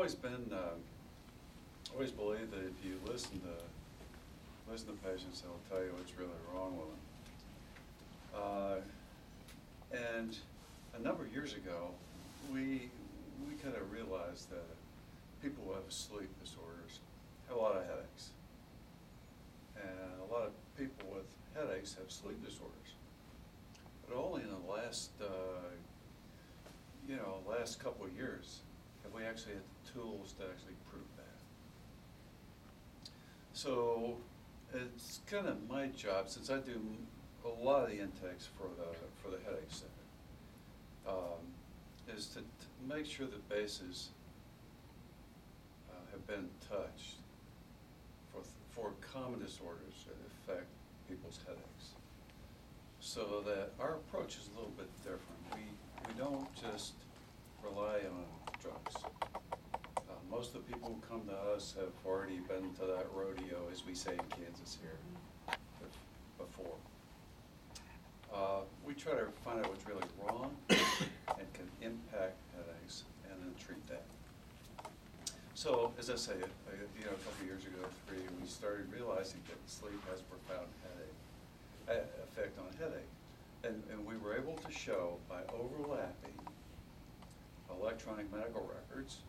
always been, always believed that if you listen to patients, they'll tell you what's really wrong with them. And a number of years ago, we kind of realized that people who have sleep disorders have a lot of headaches. And a lot of people with headaches have sleep disorders. But only in the last, last couple of years have we actually had the tools to actually prove that. So it's kind of my job, since I do a lot of the intakes for the headache center, is to make sure the bases have been touched for common disorders that affect people's headaches. So that our approach is a little bit different. We don't just rely on drugs. Most of the people who come to us have already been to that rodeo, as we say in Kansas here, before. We try to find out what's really wrong and can impact headaches, and then treat that. So, as I say, a couple of years ago, we started realizing that sleep has a profound effect on headache. And we were able to show, by overlapping electronic medical records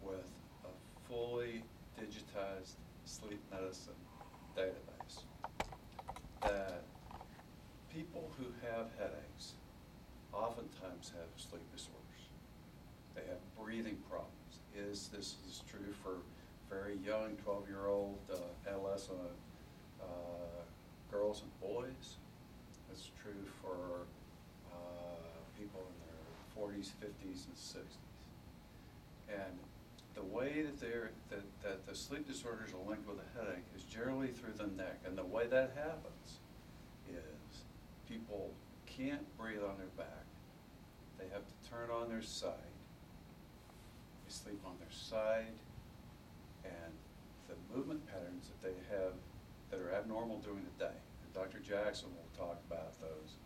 with a fully digitized sleep medicine database, that people who have headaches oftentimes have sleep disorders. They have breathing problems. This is true for very young 12-year-old adolescent girls and boys. It's true for people in their 40s, 50s, and 60s. And the way that the sleep disorders are linked with a headache is generally through the neck. And the way that happens is people can't breathe on their back. They have to turn on their side. They sleep on their side, and the movement patterns that they have that are abnormal during the day, and Dr. Jackson will talk about those,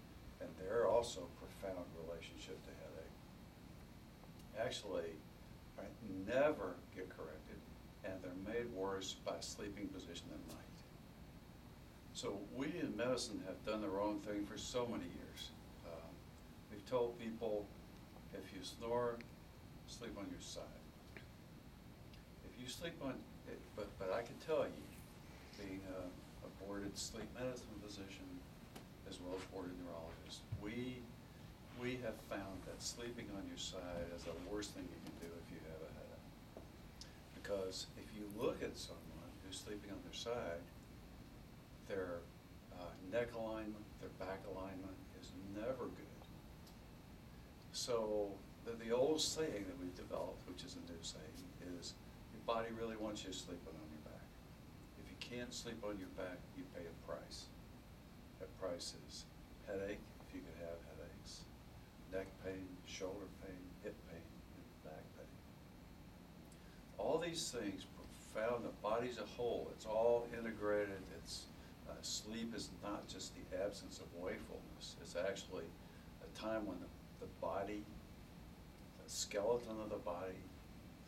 and they're also a profound relationship to headache. Actually, never get corrected, and they're made worse by sleeping position at night. So we in medicine have done the wrong thing for so many years. We've told people, if you snore, sleep on your side. If you sleep on, but I can tell you, being a boarded sleep medicine physician as well as boarded neurologist, we have found that sleeping on your side is the worst thing you can do if you have a headache. Because if you look at someone who's sleeping on their side, their neck alignment, their back alignment is never good. So the old saying that we've developed, which is a new saying, is your body really wants you sleeping on your back. If you can't sleep on your back, you pay a price. That price is headache, if you could have headaches, neck pain, shoulder pain, hip pain, and back pain. All these things profound, the body's a whole, it's all integrated. Sleep is not just the absence of wakefulness, it's actually a time when the body, the skeleton of the body,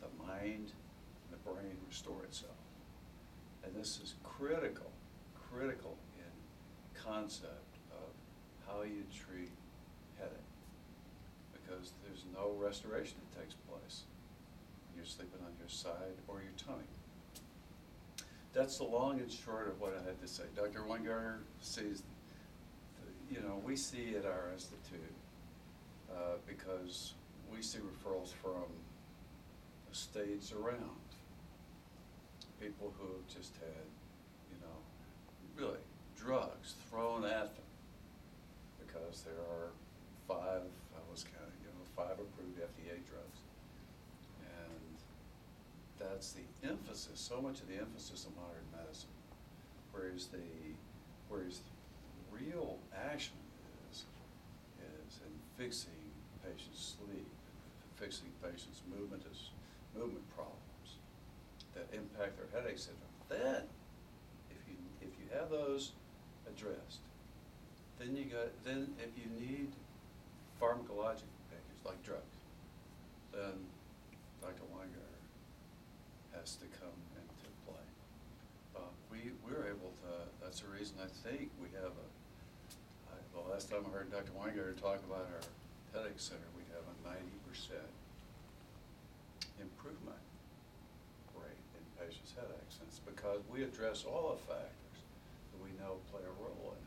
the mind, and the brain restore itself. And this is critical in concept of how you treat headache, because there's no restoration that takes place when you're sleeping on your side or your tummy. That's the long and short of what I had to say. Dr. Weingartner sees, we see at our institute, because we see referrals from the states around, people who have just had, really drugs thrown at them, because there are five approved FDA drugs. And that's the emphasis, so much of the emphasis of modern medicine, whereas the real action is in fixing patients' sleep, fixing patients' movement problems that impact their headache syndrome. Then, if you have those addressed, then if you need pharmacologic package like drugs, then Dr. has to come into play. We're able to, that's the reason I think we have the last time I heard Dr. Weingarten talk about our headache center, we have a 90% improvement rate in patients' headaches. And it's because we address all the factors that we know play a role in